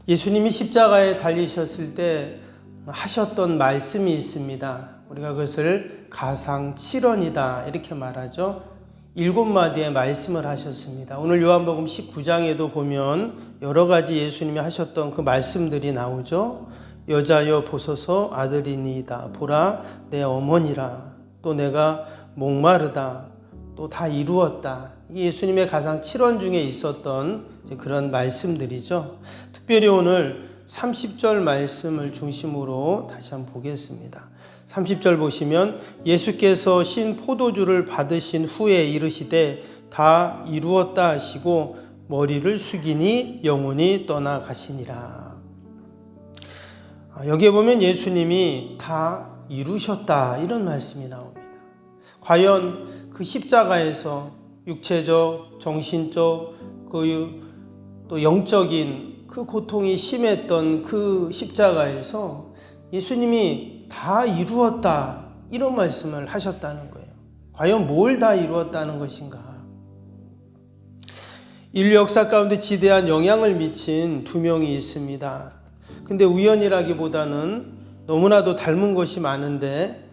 예수님이 십자가에 달리셨을 때 하셨던 말씀이 있습니다. 우리가 그것을 가상칠언이다 이렇게 말하죠. 7마디의 말씀을 하셨습니다. 오늘 요한복음 19장에도 보면 여러 가지 예수님이 하셨던 그 말씀들이 나오죠. 여자여 보소서 아들이니이다. 보라 내 어머니라. 또 내가 목마르다. 또 다 이루었다. 예수님의 가상 7원 중에 있었던 그런 말씀들이죠. 특별히 오늘 30절 말씀을 중심으로 다시 한번 보겠습니다. 30절 보시면 예수께서 신 포도주를 받으신 후에 이르시되 다 이루었다 하시고 머리를 숙이니 영혼이 떠나가시니라. 여기에 보면 예수님이 다 이루셨다 이런 말씀이 나옵니다. 과연 그 십자가에서 육체적, 정신적, 또 영적인 그 고통이 심했던 그 십자가에서 예수님이 다 이루었다 이런 말씀을 하셨다는 거예요. 과연 뭘 다 이루었다는 것인가? 인류 역사 가운데 지대한 영향을 미친 두 명이 있습니다. 근데 우연이라기보다는 너무나도 닮은 것이 많은데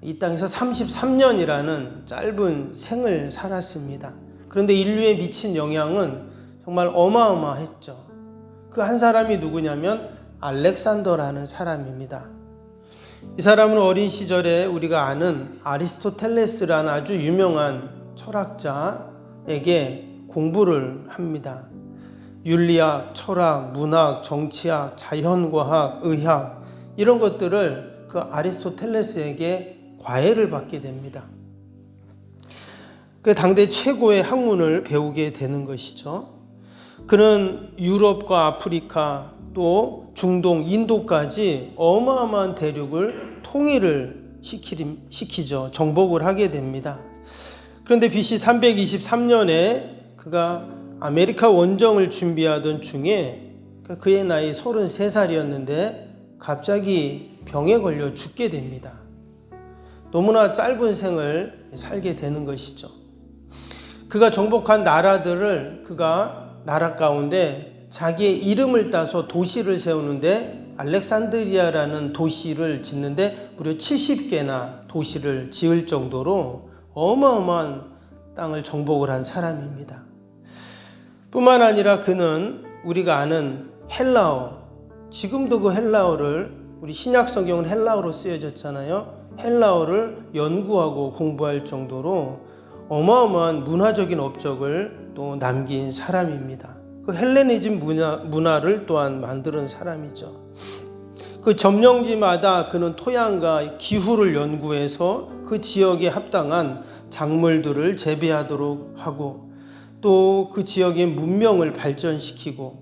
이 땅에서 33년이라는 짧은 생을 살았습니다. 그런데 인류에 미친 영향은 정말 어마어마했죠. 그 한 사람이 누구냐면 알렉산더라는 사람입니다. 이 사람은 어린 시절에 우리가 아는 아리스토텔레스라는 아주 유명한 철학자에게 공부를 합니다. 윤리학, 철학, 문학, 정치학, 자연과학, 의학 이런 것들을 그 아리스토텔레스에게 과외를 받게 됩니다. 그 당대 최고의 학문을 배우게 되는 것이죠. 그는 유럽과 아프리카 또 중동, 인도까지 어마어마한 대륙을 통일을 시키죠. 정복을 하게 됩니다. 그런데 BC 323년에 그가 아메리카 원정을 준비하던 중에 그의 나이 33살이었는데 갑자기 병에 걸려 죽게 됩니다. 너무나 짧은 생을 살게 되는 것이죠. 그가 정복한 나라들을 그가 나라 가운데 자기의 이름을 따서 도시를 세우는데 알렉산드리아라는 도시를 짓는데 무려 70개나 도시를 지을 정도로 어마어마한 땅을 정복을 한 사람입니다. 뿐만 아니라 그는 우리가 아는 헬라어, 지금도 그 헬라어를 우리 신약 성경은 헬라어로 쓰여졌잖아요. 헬라어를 연구하고 공부할 정도로 어마어마한 문화적인 업적을 또 남긴 사람입니다. 그 헬레니즘 문화를 또한 만드는 사람이죠. 그 점령지마다 그는 토양과 기후를 연구해서 그 지역에 합당한 작물들을 재배하도록 하고 또 그 지역의 문명을 발전시키고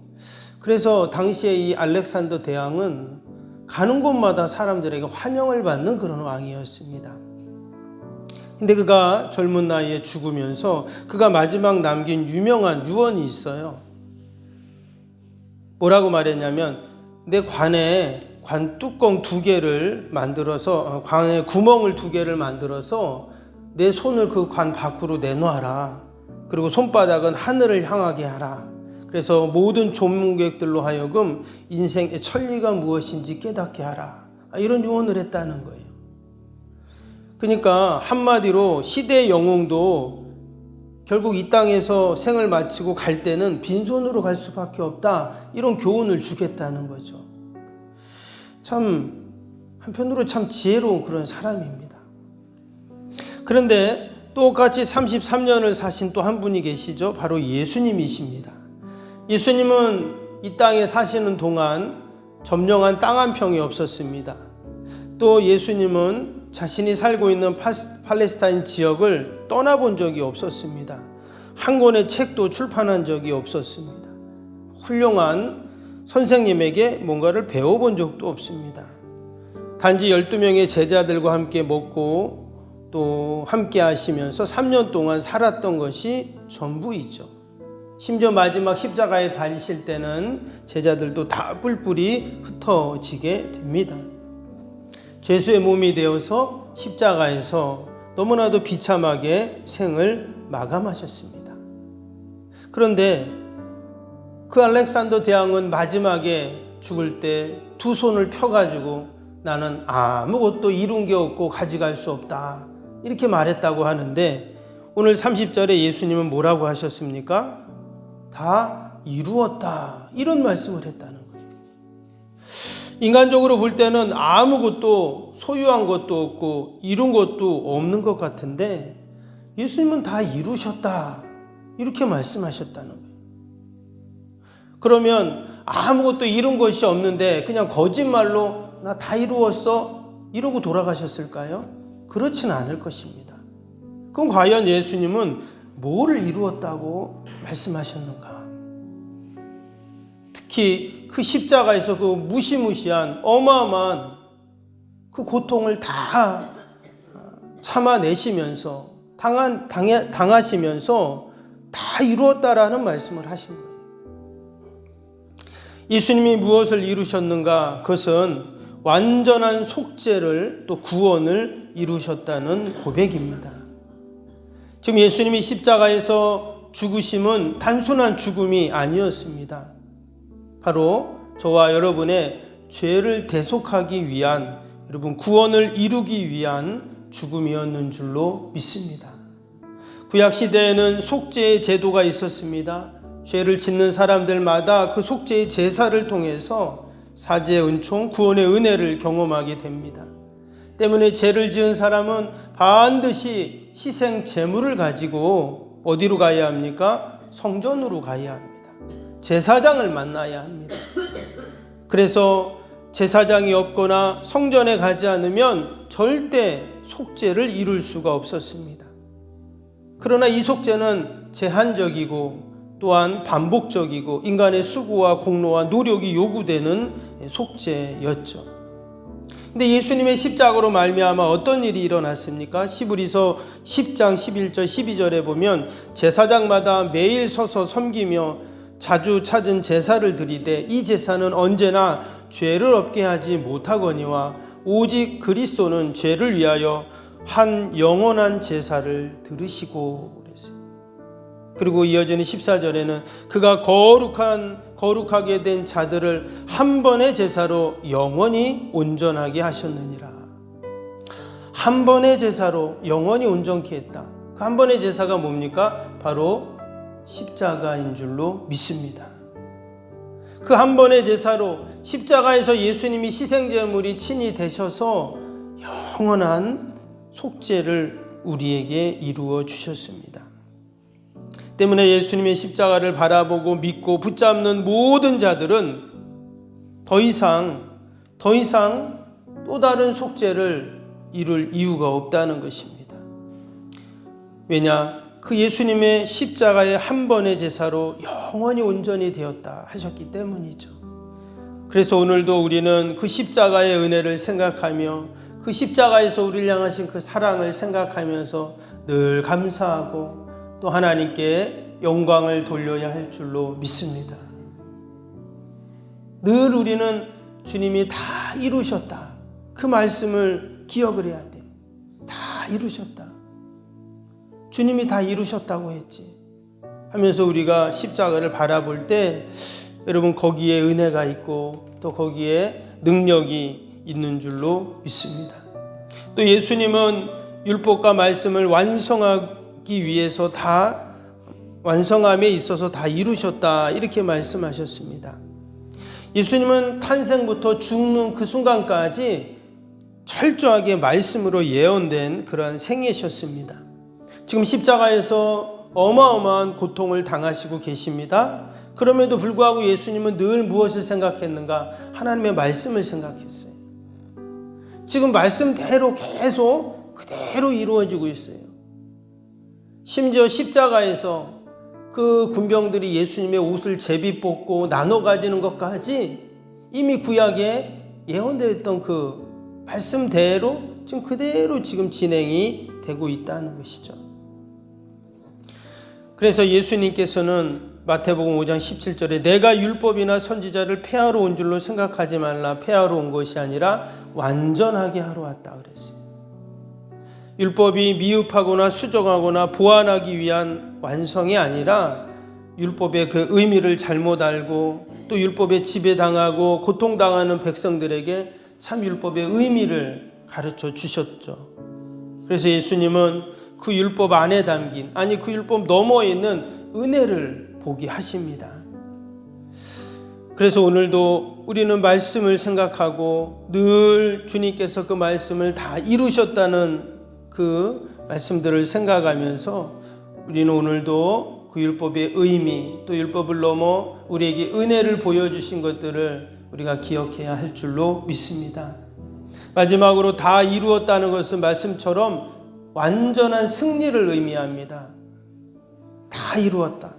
그래서 당시에 이 알렉산더 대왕은 가는 곳마다 사람들에게 환영을 받는 그런 왕이었습니다. 근데 그가 젊은 나이에 죽으면서 그가 마지막 남긴 유명한 유언이 있어요. 뭐라고 말했냐면 내 관에 관 뚜껑 2개를 만들어서 관에 구멍을 2개를 만들어서 내 손을 그 관 밖으로 내놓아라. 그리고 손바닥은 하늘을 향하게 하라. 그래서 모든 조문객들로 하여금 인생의 천리가 무엇인지 깨닫게 하라. 이런 유언을 했다는 거예요. 그러니까 한마디로 시대의 영웅도 결국 이 땅에서 생을 마치고 갈 때는 빈손으로 갈 수밖에 없다. 이런 교훈을 주겠다는 거죠. 참 한편으로 참 지혜로운 그런 사람입니다. 그런데 똑같이 33년을 사신 또 한 분이 계시죠. 바로 예수님이십니다. 예수님은 이 땅에 사시는 동안 점령한 땅 한 평이 없었습니다. 또 예수님은 자신이 살고 있는 팔레스타인 지역을 떠나본 적이 없었습니다. 한 권의 책도 출판한 적이 없었습니다. 훌륭한 선생님에게 뭔가를 배워본 적도 없습니다. 단지 12명의 제자들과 함께 먹고 또 함께 하시면서 3년 동안 살았던 것이 전부이죠. 심지어 마지막 십자가에 달리실 때는 제자들도 다 뿔뿔이 흩어지게 됩니다. 죄수의 몸이 되어서 십자가에서 너무나도 비참하게 생을 마감하셨습니다. 그런데 그 알렉산더 대왕은 마지막에 죽을 때 두 손을 펴가지고 나는 아무것도 이룬 게 없고 가져갈 수 없다 이렇게 말했다고 하는데, 오늘 30절에 예수님은 뭐라고 하셨습니까? 다 이루었다 이런 말씀을 했다는 거예요. 인간적으로 볼 때는 아무것도 소유한 것도 없고 이룬 것도 없는 것 같은데, 예수님은 다 이루셨다 이렇게 말씀하셨다는 거예요. 그러면 아무것도 이룬 것이 없는데 그냥 거짓말로 나 다 이루었어 이러고 돌아가셨을까요? 그렇지는 않을 것입니다. 그럼 과연 예수님은 뭐를 이루었다고 말씀하셨는가? 특히 그 십자가에서 그 무시무시한 어마어마한 그 고통을 다 참아내시면서 당하시면서 다 이루었다라는 말씀을 하신 거예요. 예수님이 무엇을 이루셨는가? 그것은 완전한 속죄를 또 구원을 이루셨다는 고백입니다. 지금 예수님이 십자가에서 죽으심은 단순한 죽음이 아니었습니다. 바로 저와 여러분의 죄를 대속하기 위한, 여러분 구원을 이루기 위한 죽음이었는 줄로 믿습니다. 구약 시대에는 속죄의 제도가 있었습니다. 죄를 짓는 사람들마다 그 속죄의 제사를 통해서 사죄의 은총, 구원의 은혜를 경험하게 됩니다. 때문에 죄를 지은 사람은 반드시 희생 제물을 가지고 어디로 가야 합니까? 성전으로 가야 합니다. 제사장을 만나야 합니다. 그래서 제사장이 없거나 성전에 가지 않으면 절대 속죄를 이룰 수가 없었습니다. 그러나 이 속죄는 제한적이고 또한 반복적이고 인간의 수고와 공로와 노력이 요구되는 속죄였죠. 근데 예수님의 십자가로 말미암아 어떤 일이 일어났습니까? 히브리서 10장 11절 12절에 보면 제사장마다 매일 서서 섬기며 자주 찾은 제사를 드리되 이 제사는 언제나 죄를 없게 하지 못하거니와 오직 그리스도는 죄를 위하여 한 영원한 제사를 들으시고 그랬어요. 그리고 이어지는 14절에는 그가 거룩하게 된 자들을 한 번의 제사로 영원히 온전하게 하셨느니라. 한 번의 제사로 영원히 온전케 했다. 그 한 번의 제사가 뭡니까? 바로 십자가인 줄로 믿습니다. 그 한 번의 제사로 십자가에서 예수님이 희생제물이 친히 되셔서 영원한 속죄를 우리에게 이루어 주셨습니다. 때문에 예수님의 십자가를 바라보고 믿고 붙잡는 모든 자들은 더 이상 또 다른 속죄를 이룰 이유가 없다는 것입니다. 왜냐? 그 예수님의 십자가의 한 번의 제사로 영원히 온전히 되었다 하셨기 때문이죠. 그래서 오늘도 우리는 그 십자가의 은혜를 생각하며 그 십자가에서 우리를 향하신 그 사랑을 생각하면서 늘 감사하고 또 하나님께 영광을 돌려야 할 줄로 믿습니다. 늘 우리는 주님이 다 이루셨다. 그 말씀을 기억을 해야 돼요. 다 이루셨다. 주님이 다 이루셨다고 했지 하면서 우리가 십자가를 바라볼 때 여러분 거기에 은혜가 있고 또 거기에 능력이 있는 줄로 믿습니다. 또 예수님은 율법과 말씀을 완성하기 위해서 다 완성함에 있어서 다 이루셨다 이렇게 말씀하셨습니다. 예수님은 탄생부터 죽는 그 순간까지 철저하게 말씀으로 예언된 그러한 생애셨습니다. 지금 십자가에서 어마어마한 고통을 당하시고 계십니다. 그럼에도 불구하고 예수님은 늘 무엇을 생각했는가? 하나님의 말씀을 생각했어요. 지금 말씀대로 계속 그대로 이루어지고 있어요. 심지어 십자가에서 그 군병들이 예수님의 옷을 제비 뽑고 나눠 가지는 것까지 이미 구약에 예언되어 있던 그 말씀대로 지금 그대로 지금 진행이 되고 있다는 것이죠. 그래서 예수님께서는 마태복음 5장 17절에 내가 율법이나 선지자를 폐하러 온 줄로 생각하지 말라. 폐하러 온 것이 아니라 완전하게 하러 왔다 그랬어요. 율법이 미흡하거나 수정하거나 보완하기 위한 완성이 아니라 율법의 그 의미를 잘못 알고 또 율법에 지배당하고 고통당하는 백성들에게 참 율법의 의미를 가르쳐 주셨죠. 그래서 예수님은 그 율법 안에 담긴, 아니 그 율법 너머에 있는 은혜를 보게 하십니다. 그래서 오늘도 우리는 말씀을 생각하고 늘 주님께서 그 말씀을 다 이루셨다는 그 말씀들을 생각하면서 우리는 오늘도 그 율법의 의미, 또 율법을 넘어 우리에게 은혜를 보여주신 것들을 우리가 기억해야 할 줄로 믿습니다. 마지막으로 다 이루었다는 것은 말씀처럼 완전한 승리를 의미합니다. 다 이루었다.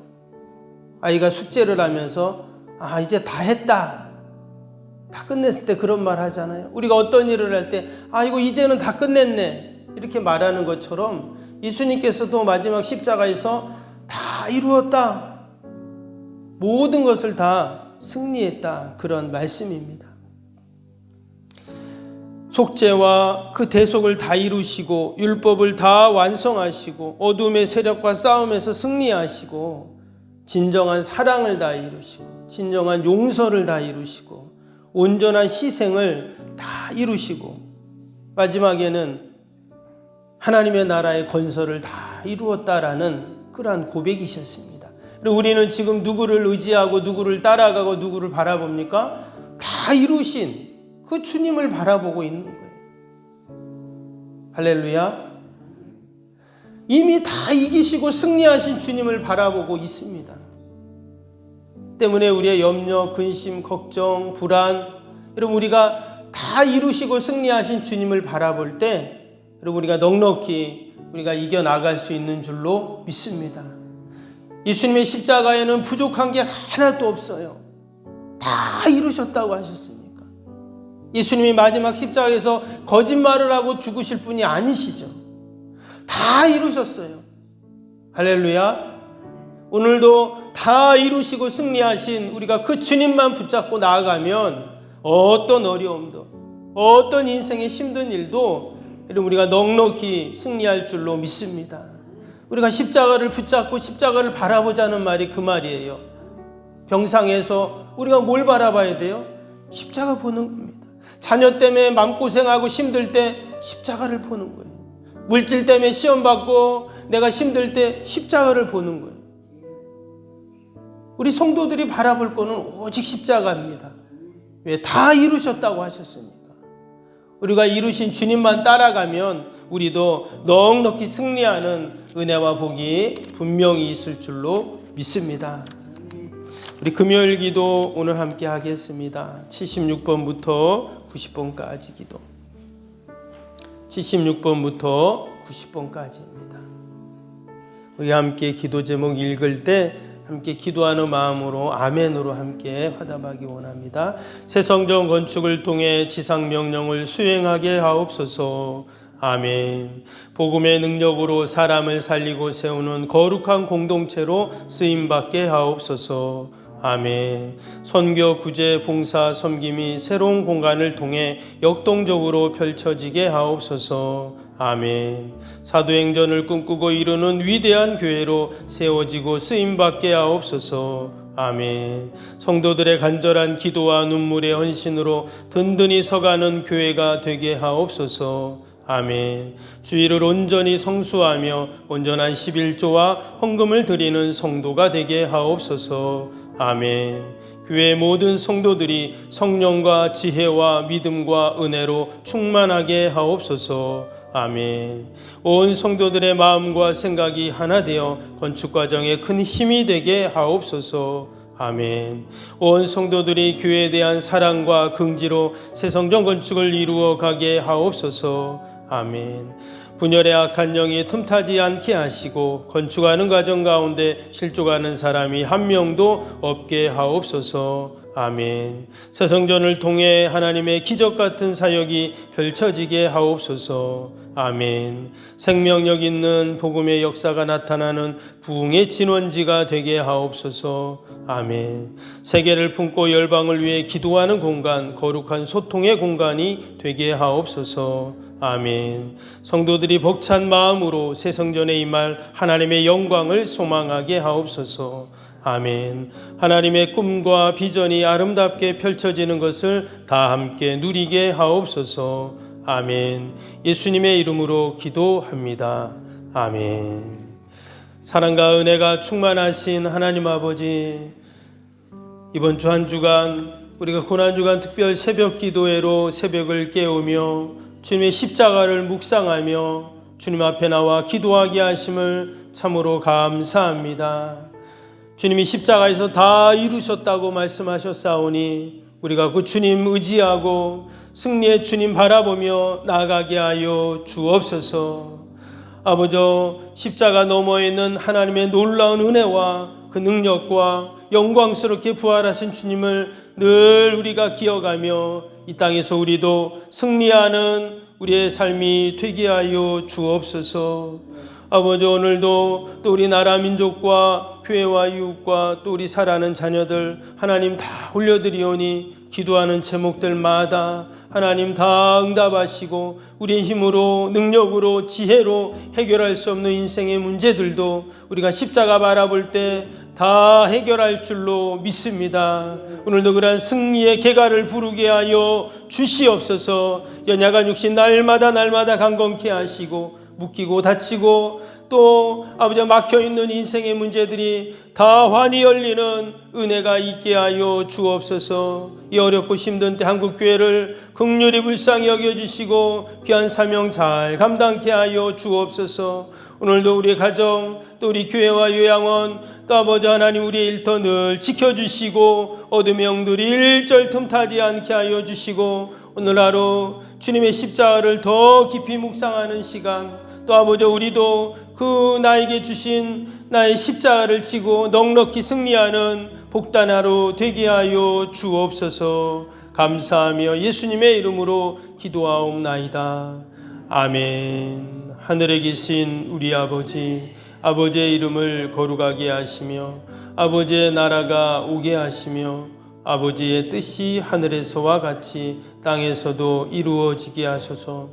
아이가 숙제를 하면서 이제 다 했다. 다 끝냈을 때 그런 말 하잖아요. 우리가 어떤 일을 할 때 이거 이제는 다 끝냈네. 이렇게 말하는 것처럼 예수님께서도 마지막 십자가에서 다 이루었다. 모든 것을 다 승리했다. 그런 말씀입니다. 속죄와 그 대속을 다 이루시고 율법을 다 완성하시고 어둠의 세력과 싸움에서 승리하시고 진정한 사랑을 다 이루시고 진정한 용서를 다 이루시고 온전한 희생을 다 이루시고 마지막에는 하나님의 나라의 건설을 다 이루었다라는 그러한 고백이셨습니다. 그리고 우리는 지금 누구를 의지하고 누구를 따라가고 누구를 바라봅니까? 다 이루신 그 주님을 바라보고 있는 거예요. 할렐루야. 이미 다 이기시고 승리하신 주님을 바라보고 있습니다. 때문에 우리의 염려, 근심, 걱정, 불안, 여러분 우리가 다 이루시고 승리하신 주님을 바라볼 때 여러분 우리가 넉넉히 우리가 이겨나갈 수 있는 줄로 믿습니다. 예수님의 십자가에는 부족한 게 하나도 없어요. 다 이루셨다고 하셨습니다. 예수님이 마지막 십자가에서 거짓말을 하고 죽으실 분이 아니시죠. 다 이루셨어요. 할렐루야. 오늘도 다 이루시고 승리하신 우리가 그 주님만 붙잡고 나아가면 어떤 어려움도 어떤 인생의 힘든 일도 우리가 넉넉히 승리할 줄로 믿습니다. 우리가 십자가를 붙잡고 십자가를 바라보자는 말이 그 말이에요. 병상에서 우리가 뭘 바라봐야 돼요? 십자가 보는 겁니다. 자녀 때문에 마음고생하고 힘들 때 십자가를 보는 거예요. 물질 때문에 시험 받고 내가 힘들 때 십자가를 보는 거예요. 우리 성도들이 바라볼 거는 오직 십자가입니다. 왜? 다 이루셨다고 하셨으니까. 우리가 이루신 주님만 따라가면 우리도 넉넉히 승리하는 은혜와 복이 분명히 있을 줄로 믿습니다. 우리 금요일 기도 오늘 함께 하겠습니다. 76번부터 90번까지 기도. 76번부터 90번까지입니다. 우리 함께 기도 제목 읽을 때 함께 기도하는 마음으로 아멘으로 함께 화답하기 원합니다. 새 성전 건축을 통해 지상 명령을 수행하게 하옵소서. 아멘. 복음의 능력으로 사람을 살리고 세우는 거룩한 공동체로 쓰임받게 하옵소서. 아멘. 선교, 구제, 봉사, 섬김이 새로운 공간을 통해 역동적으로 펼쳐지게 하옵소서. 아멘. 사도행전을 꿈꾸고 이루는 위대한 교회로 세워지고 쓰임받게 하옵소서. 아멘. 성도들의 간절한 기도와 눈물의 헌신으로 든든히 서가는 교회가 되게 하옵소서. 아멘. 주의를 온전히 성수하며 온전한 11조와 헌금을 드리는 성도가 되게 하옵소서. 아멘. 교회의 모든 성도들이 성령과 지혜와 믿음과 은혜로 충만하게 하옵소서. 아멘. 온 성도들의 마음과 생각이 하나 되어 건축 과정에 큰 힘이 되게 하옵소서. 아멘. 온 성도들이 교회에 대한 사랑과 긍지로 새 성전 건축을 이루어 가게 하옵소서. 아멘. 분열의 악한 영이 틈타지 않게 하시고 건축하는 과정 가운데 실족하는 사람이 한 명도 없게 하옵소서. 아멘. 새 성전을 통해 하나님의 기적 같은 사역이 펼쳐지게 하옵소서. 아멘. 생명력 있는 복음의 역사가 나타나는 부흥의 진원지가 되게 하옵소서. 아멘. 세계를 품고 열방을 위해 기도하는 공간, 거룩한 소통의 공간이 되게 하옵소서. 아멘. 성도들이 벅찬 마음으로 새 성전에 임할 하나님의 영광을 소망하게 하옵소서. 아멘. 하나님의 꿈과 비전이 아름답게 펼쳐지는 것을 다 함께 누리게 하옵소서. 아멘. 예수님의 이름으로 기도합니다. 아멘. 사랑과 은혜가 충만하신 하나님 아버지, 이번 주 한 주간 우리가 고난주간 특별 새벽 기도회로 새벽을 깨우며 주님의 십자가를 묵상하며 주님 앞에 나와 기도하게 하심을 참으로 감사합니다. 주님이 십자가에서 다 이루셨다고 말씀하셨사오니 우리가 그 주님 의지하고 승리의 주님 바라보며 나아가게 하여 주옵소서. 아버지, 십자가 너머에 있는 하나님의 놀라운 은혜와 그 능력과 영광스럽게 부활하신 주님을 늘 우리가 기억하며 이 땅에서 우리도 승리하는 우리의 삶이 되게 하여 주옵소서. 아버지, 오늘도 또 우리 나라 민족과 교회와 이웃과 또 우리 사랑하는 자녀들 하나님 다 올려드리오니 기도하는 제목들마다 하나님 다 응답하시고 우리의 힘으로 능력으로 지혜로 해결할 수 없는 인생의 문제들도 우리가 십자가 바라볼 때 다 해결할 줄로 믿습니다. 오늘도 그러한 승리의 계가를 부르게 하여 주시옵소서. 연약한 육신 날마다 강건케 하시고 묶이고 다치고 또 아버지 막혀있는 인생의 문제들이 다 환히 열리는 은혜가 있게 하여 주옵소서. 이 어렵고 힘든 때 한국교회를 긍휼히 불쌍히 여겨주시고 귀한 사명 잘 감당케 하여 주옵소서. 오늘도 우리의 가정 또 우리 교회와 요양원 또 아버지 하나님 우리의 일터 늘 지켜주시고 어둠의 영들이 일절 틈타지 않게 하여 주시고 오늘 하루 주님의 십자가를 더 깊이 묵상하는 시간 또 아버지 우리도 그 나에게 주신 나의 십자가를 지고 넉넉히 승리하는 복된 하루 되게 하여 주옵소서. 감사하며 예수님의 이름으로 기도하옵나이다. 아멘. 하늘에 계신 우리 아버지, 아버지의 이름을 거룩하게 하시며 아버지의 나라가 오게 하시며 아버지의 뜻이 하늘에서와 같이 땅에서도 이루어지게 하소서.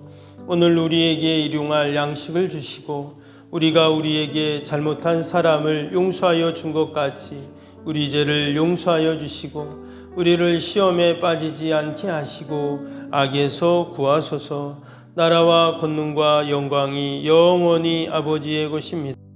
오늘 우리에게 일용할 양식을 주시고 우리가 우리에게 잘못한 사람을 용서하여 준 것 같이 우리 죄를 용서하여 주시고 우리를 시험에 빠지지 않게 하시고 악에서 구하소서. 나라와 권능과 영광이 영원히 아버지의 것입니다.